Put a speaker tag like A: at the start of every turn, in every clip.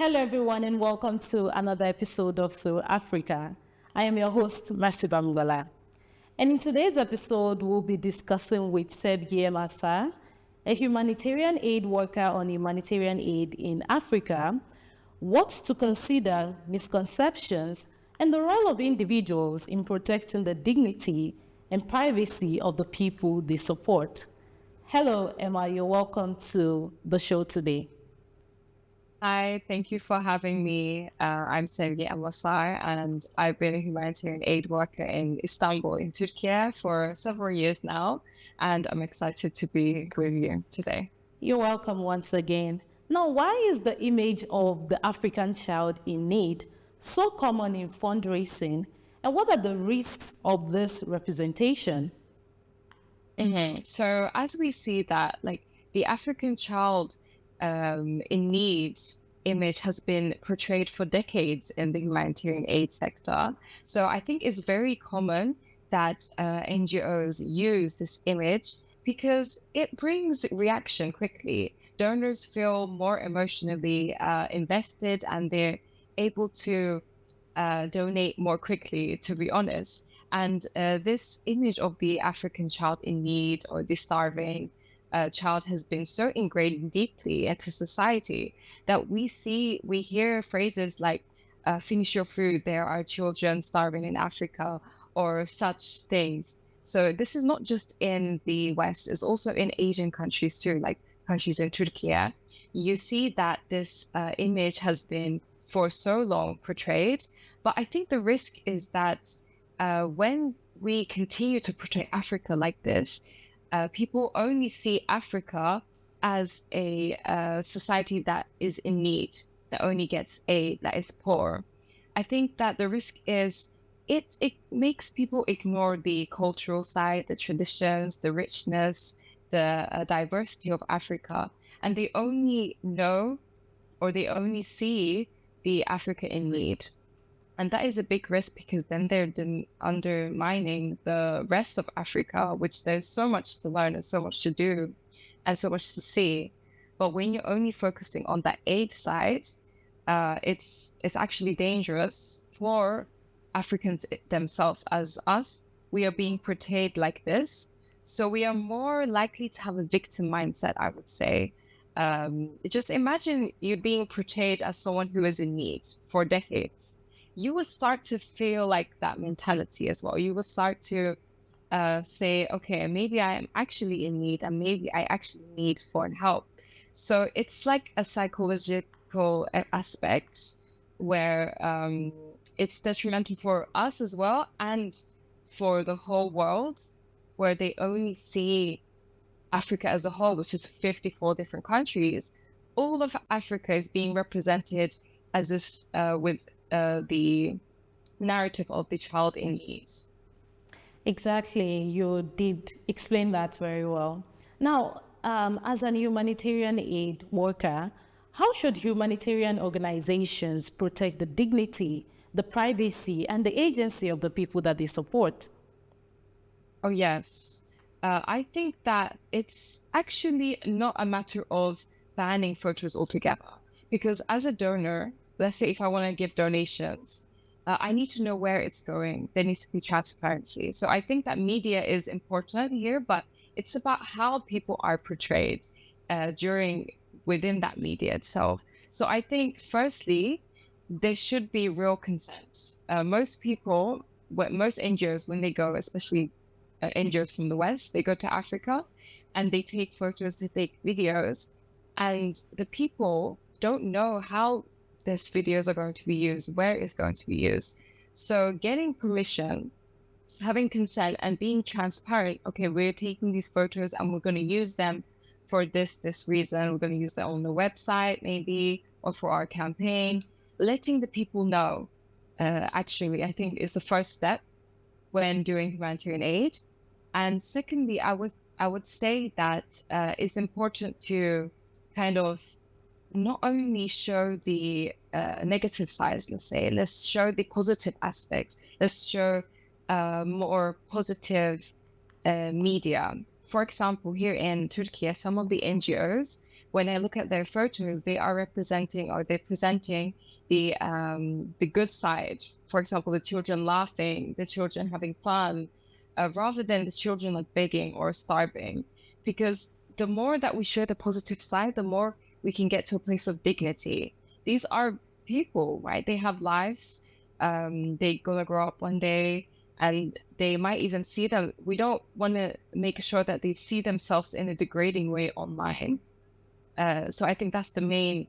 A: Hello, everyone, and welcome to another episode of Through Africa. I am your host, Mercy Bamgola. And in today's episode, we'll be discussing with Sebye Massa, a humanitarian aid worker on humanitarian aid in Africa, what to consider, misconceptions, and the role of individuals in protecting the dignity and privacy of the people they support. Hello, Emma. You're welcome to the show today.
B: Hi, thank you for having me. I'm Sevgi Amasar, and I've been a humanitarian aid worker in Istanbul, in Türkiye, for several years now, and I'm excited to be with you today.
A: You're welcome once again. Now, why is the image of the African child in need so common in fundraising, and what are the risks of this representation?
B: So, as we see that, the African child in need image has been portrayed for decades in the humanitarian aid sector. So I think it's very common that NGOs use this image because it brings reaction quickly. Donors feel more emotionally invested and they're able to donate more quickly, to be honest. And this image of the African child in need or the starving child has been so ingrained deeply into society that we hear phrases like finish your food, there are children starving in Africa, or such things. So this is not just in the West, it's also in Asian countries too, like countries in Türkiye. You see that this image has been for so long portrayed, but I think the risk is that when we continue to portray Africa like this, people only see Africa as a society that is in need, that only gets aid, that is poor. I think that the risk is it makes people ignore the cultural side, the traditions, the richness, the diversity of Africa, and they only know or they only see the Africa in need. And that is a big risk because then they're undermining the rest of Africa, which there's so much to learn and so much to do and so much to see. But when you're only focusing on that aid side, it's actually dangerous for Africans themselves as us. We are being portrayed like this. So we are more likely to have a victim mindset, I would say. Just imagine you being portrayed as someone who is in need for decades. You will start to feel like that mentality as well. You will start to say, okay, maybe I am actually in need and maybe I actually need foreign help. So it's like a psychological aspect where it's detrimental for us as well and for the whole world, where they only see Africa as a whole, which is 54 different countries. All of Africa is being represented as this with the narrative of the child in need.
A: Exactly, you did explain that very well. Now, as an humanitarian aid worker, how should humanitarian organizations protect the dignity, the privacy, and the agency of the people that they support?
B: Oh, yes. I think that it's actually not a matter of banning photos altogether. Because as a donor, let's say if I want to give donations, I need to know where it's going. There needs to be transparency. So I think that media is important here, but it's about how people are portrayed within that media itself. So I think firstly, there should be real consent. Most NGOs, when they go, especially NGOs from the West, they go to Africa and they take photos, they take videos, and the people don't know how these videos are going to be used, where it's going to be used. So getting permission, having consent, and being transparent. Okay, we're taking these photos and we're going to use them for this reason. We're going to use them on the website maybe, or for our campaign. Letting the people know, actually, I think is the first step when doing humanitarian aid. And secondly, I would say that it's important to kind of not only show the negative sides, let's show the positive aspects. Let's show more positive media. For example, here in Türkiye, some of the NGOs, when I look at their photos, they are representing or they're presenting the good side. For example, the children laughing, the children having fun, rather than the children like begging or starving. Because the more that we show the positive side, the more we can get to a place of dignity. These are people, right? They have lives. They're gonna grow up one day, and they might even see them. We don't want to make sure that they see themselves in a degrading way online. So I think that's the main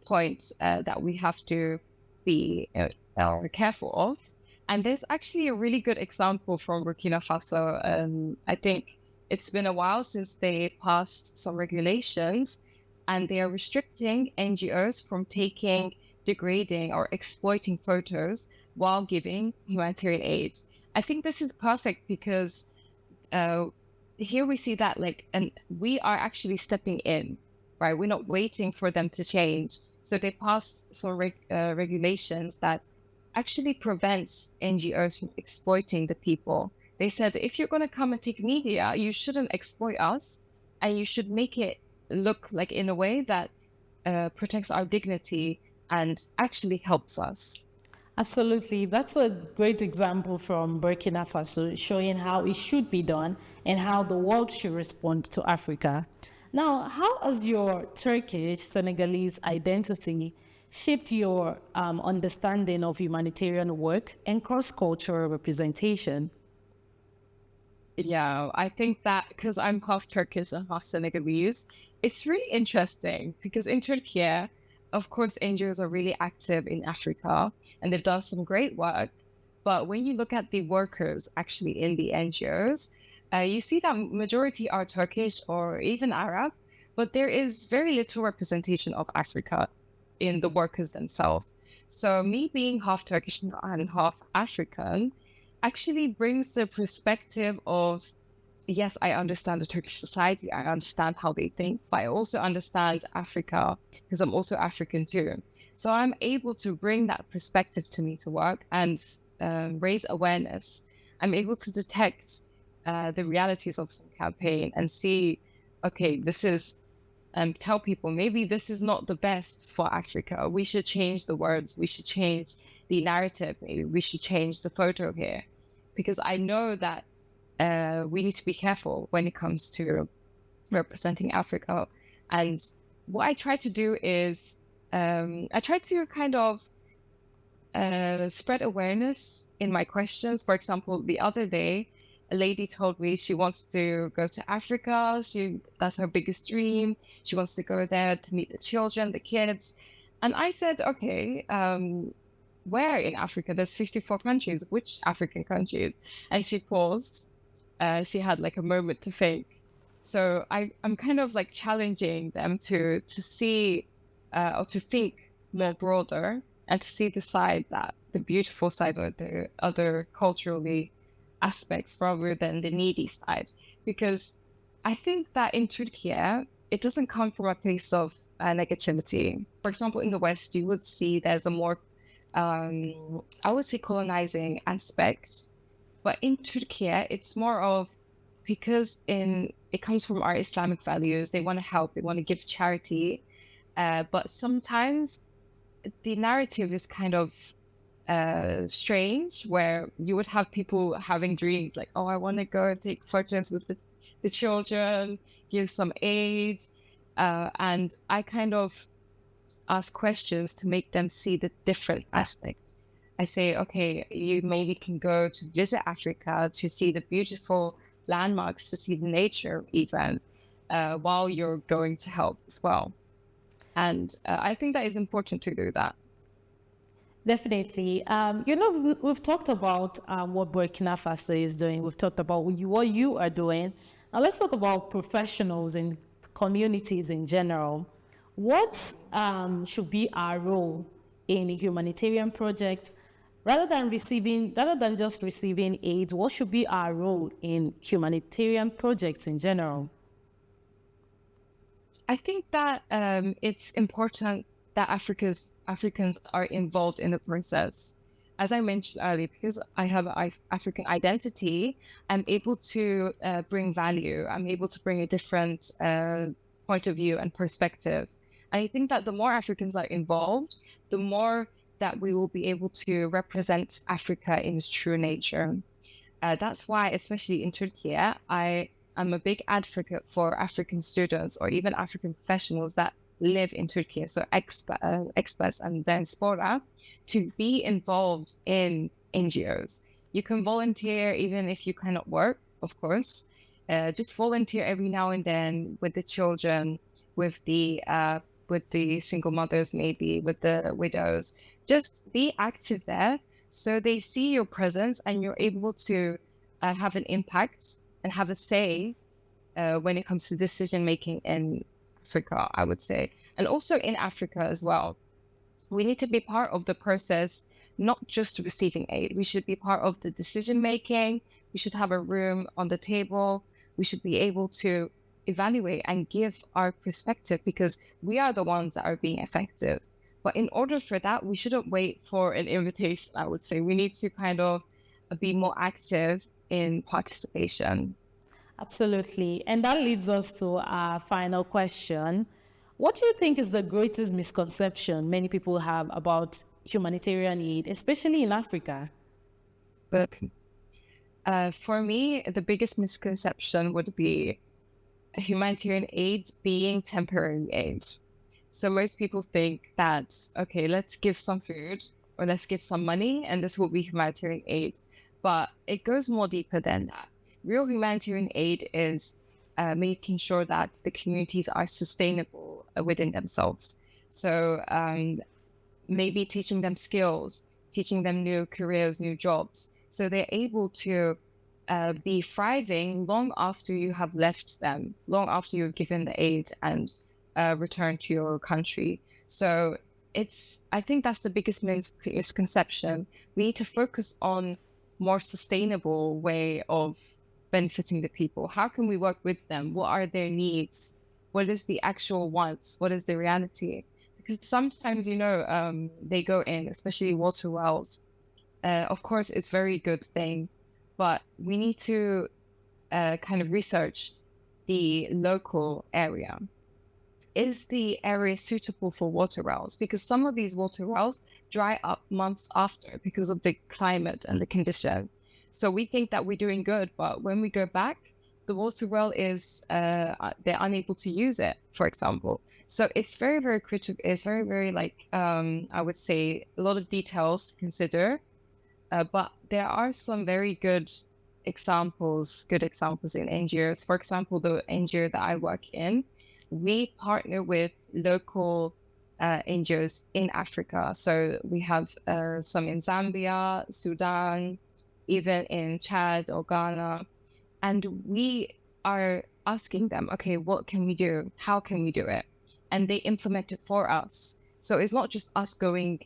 B: point that we have to be careful of. And there's actually a really good example from Burkina Faso. I think it's been a while since they passed some regulations, and they are restricting NGOs from taking degrading or exploiting photos while giving humanitarian aid. I think this is perfect because uh, here we see that and we are actually stepping in, right? We're not waiting for them to change. So they passed some regulations that actually prevents NGOs from exploiting the people. They said, if you're going to come and take media, you shouldn't exploit us, and you should make it look like in a way that protects our dignity and actually helps us.
A: Absolutely. That's a great example from Burkina Faso, showing how it should be done and how the world should respond to Africa. Now, how has your Turkish Senegalese identity shaped your understanding of humanitarian work and cross-cultural representation?
B: Yeah, I think that because I'm half Turkish and half Senegalese, it's really interesting because in Türkiye, of course, NGOs are really active in Africa and they've done some great work. But when you look at the workers actually in the NGOs, you see that majority are Turkish or even Arab, but there is very little representation of Africa in the workers themselves. So me being half Turkish and half African actually brings the perspective of, yes, I understand the Turkish society, I understand how they think, but I also understand Africa because I'm also African too. So I'm able to bring that perspective to me to work and raise awareness. I'm able to detect the realities of some campaign and see, okay, this is, tell people maybe this is not the best for Africa. We should change the words. We should change the narrative. Maybe we should change the photo here, because I know that we need to be careful when it comes to representing Africa. And what I try to do is I try to kind of spread awareness in my questions. For example, the other day, a lady told me she wants to go to Africa. That's her biggest dream. She wants to go there to meet the children, the kids. And I said, okay, where in Africa? There's 54 countries. Which African countries? And she paused. She had like a moment to think. So I'm kind of like challenging them to see or to think more broader and to see the beautiful side or the other culturally aspects rather than the needy side. Because I think that in Türkiye, it doesn't come from a place of negativity. For example, in the West, you would see there's a more, I would say, colonizing aspect. But in Türkiye, it's more of because it comes from our Islamic values. They want to help. They want to give charity. But sometimes the narrative is kind of strange, where you would have people having dreams like, oh, I want to go and take photos with the children, give some aid. And I kind of ask questions to make them see the different aspect. I say, okay, you maybe can go to visit Africa to see the beautiful landmarks, to see the nature even, while you're going to help as well. And I think that is important to do that.
A: Definitely. We've talked about what Burkina Faso is doing. We've talked about what you are doing. Now let's talk about professionals and communities in general. What should be our role in humanitarian projects? Rather than just receiving aid, what should be our role in humanitarian projects in general?
B: I think that it's important that Africans are involved in the process. As I mentioned earlier, because I have an African identity, I'm able to bring value. I'm able to bring a different point point of view and perspective. I think that the more Africans are involved, the more that we will be able to represent Africa in its true nature. That's why, especially in Turkey, I am a big advocate for African students or even African professionals that live in Turkey, so expats and diaspora, to be involved in NGOs. You can volunteer even if you cannot work, of course. Just volunteer every now and then with the children, with the single mothers, maybe with the widows. Just be active there, so they see your presence and you're able to have an impact and have a say when it comes to decision making in Africa, I would say, and also in Africa as well. We need to be part of the process, not just receiving aid. We should be part of the decision making. We should have a room on the table. We should be able to evaluate and give our perspective, because we are the ones that are being effective. But in order for that, we shouldn't wait for an invitation, I would say. We need to kind of be more active in participation.
A: Absolutely. And that leads us to our final question. What do you think is the greatest misconception many people have about humanitarian aid, especially in Africa?
B: But for me, the biggest misconception would be humanitarian aid being temporary aid. So most people think that, okay, let's give some food or let's give some money and this will be humanitarian aid. But it goes more deeper than that. Real humanitarian aid is making sure that the communities are sustainable within themselves. So maybe teaching them skills, teaching them new careers, new jobs. So they're able to be thriving long after you have left them, long after you've given the aid and returned to your country. So I think that's the biggest misconception. We need to focus on more sustainable way of benefiting the people. How can we work with them? What are their needs? What is the actual wants? What is the reality? Because sometimes, they go in, especially water wells. Of course, it's a very good thing, but we need to kind of research the local area. Is the area suitable for water wells? Because some of these water wells dry up months after because of the climate and the condition. So we think that we're doing good, but when we go back, the water well is, they're unable to use it, for example. So it's very, very critical. It's very, very I would say a lot of details to consider. But there are some very good examples in NGOs. For example, the NGO that I work in, we partner with local NGOs in Africa. So we have some in Zambia, Sudan, even in Chad or Ghana. And we are asking them, okay, what can we do? How can we do it? And they implement it for us. So it's not just us going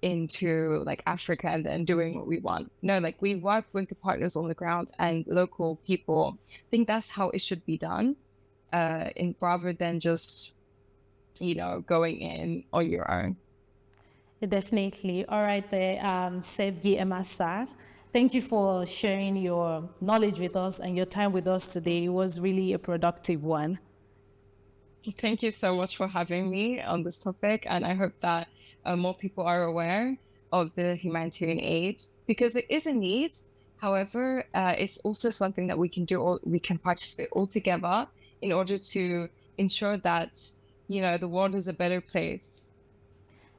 B: into Africa and then doing what we want. No, we work with the partners on the ground and local people. I think that's how it should be done, rather than just, going in on your own.
A: Definitely. All right there, Sevgi Emasar. Thank you for sharing your knowledge with us and your time with us today. It was really a productive one.
B: Thank you so much for having me on this topic. And I hope that more people are aware of the humanitarian aid, because it is a need. However, it's also something that we can do, we can participate all together in order to ensure that, the world is a better place.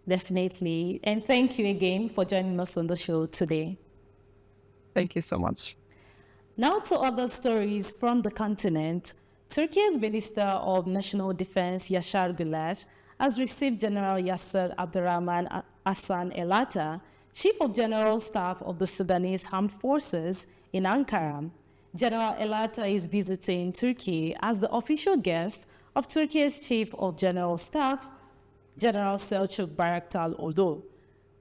A: Definitely. And thank you again for joining us on the show today.
B: Thank you so much.
A: Now to other stories from the continent. Turkey's Minister of National Defense, Yaşar Güler, has received General Yasser Abdurrahman Hassan Elata, Chief of General Staff of the Sudanese Armed Forces, in Ankara. General Elata is visiting Turkey as the official guest of Turkey's Chief of General Staff, General Selçuk Bayraktar.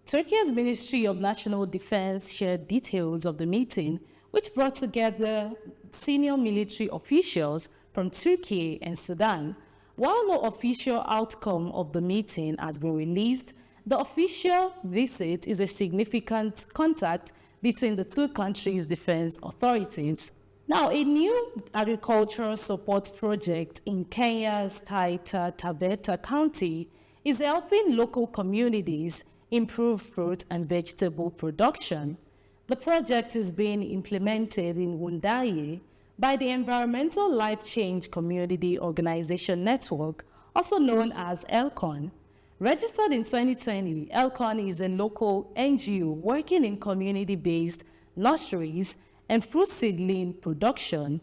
A: Turkey's Ministry of National Defense shared details of the meeting, which brought together senior military officials from Turkey and Sudan. While no official outcome of the meeting has been released, the official visit is a significant contact between the two countries' defense authorities. Now, a new agricultural support project in Kenya's Taita Taveta County is helping local communities improve fruit and vegetable production. The project is being implemented in Wundaye by the Environmental Life Change Community Organization Network, also known as ELCON. Registered in 2020, ELCON is a local NGO working in community-based nurseries and fruit seedling production.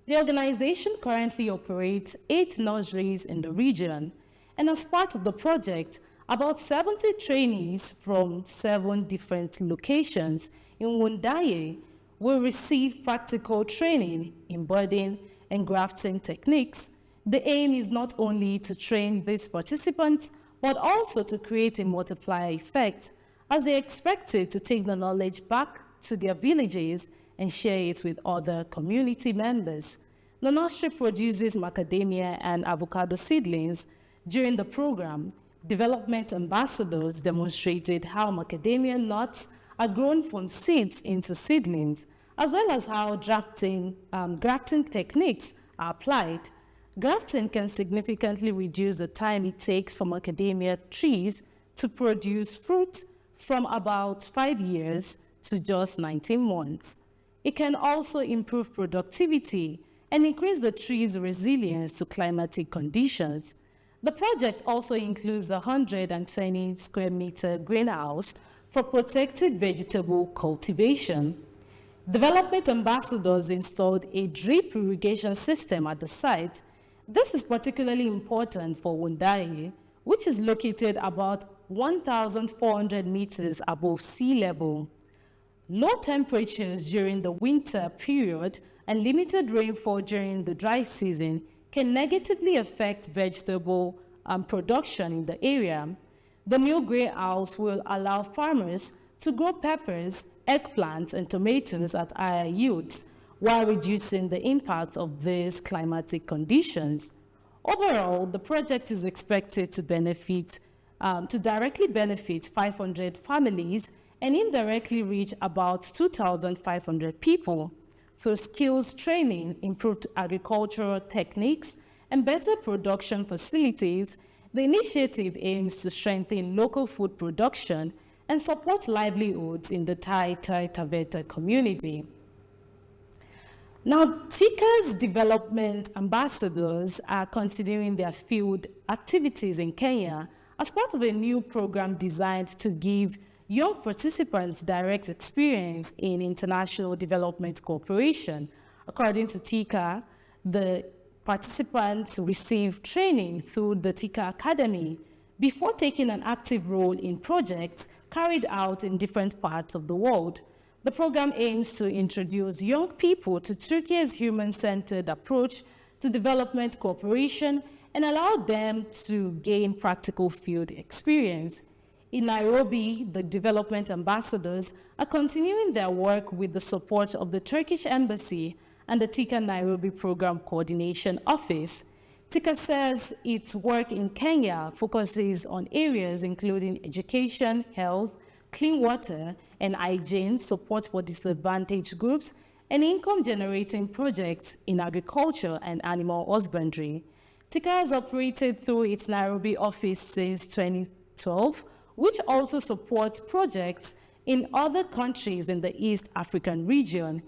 A: The organization currently operates 8 nurseries in the region, and as part of the project, about 70 trainees from 7 different locations in Wundaye will receive practical training in budding and grafting techniques. The aim is not only to train these participants, but also to create a multiplier effect, as they are expected to take the knowledge back to their villages and share it with other community members. The nursery produces macadamia and avocado seedlings. During the program, development ambassadors demonstrated how macadamia nuts are grown from seeds into seedlings, as well as how grafting techniques are applied. Grafting can significantly reduce the time it takes for macadamia trees to produce fruit from about 5 years to just 19 months. It can also improve productivity and increase the tree's resilience to climatic conditions. The project also includes a 120 square meter greenhouse for protected vegetable cultivation. Development ambassadors installed a drip irrigation system at the site. This is particularly important for Wundaye, which is located about 1,400 meters above sea level. Low temperatures during the winter period and limited rainfall during the dry season can negatively affect vegetable production in the area. The new greenhouse will allow farmers to grow peppers, eggplants, and tomatoes at higher yields, while reducing the impact of these climatic conditions. Overall, the project is expected to directly benefit 500 families and indirectly reach about 2,500 people. Through skills training, improved agricultural techniques, and better production facilities, the initiative aims to strengthen local food production and support livelihoods in the Taita Taveta community. Now, TİKA's development ambassadors are continuing their field activities in Kenya as part of a new program designed to give young participants direct experience in international development cooperation. According to TİKA, the participants receive training through the TİKA Academy before taking an active role in projects carried out in different parts of the world. The program aims to introduce young people to Türkiye's human-centered approach to development cooperation and allow them to gain practical field experience. In Nairobi, the development ambassadors are continuing their work with the support of the Turkish Embassy and the TİKA Nairobi Program Coordination Office. TİKA says its work in Kenya focuses on areas including education, health, clean water and hygiene, support for disadvantaged groups, and income-generating projects in agriculture and animal husbandry. TİKA has operated through its Nairobi office since 2012, which also supports projects in other countries in the East African region.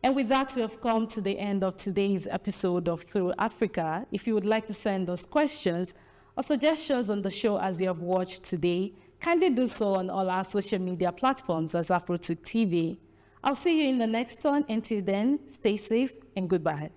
A: And with that, we have come to the end of today's episode of Through Africa. If you would like to send us questions or suggestions on the show as you have watched today, kindly do so on all our social media platforms as AFROTURK TV. I'll see you in the next one. Until then, stay safe and goodbye.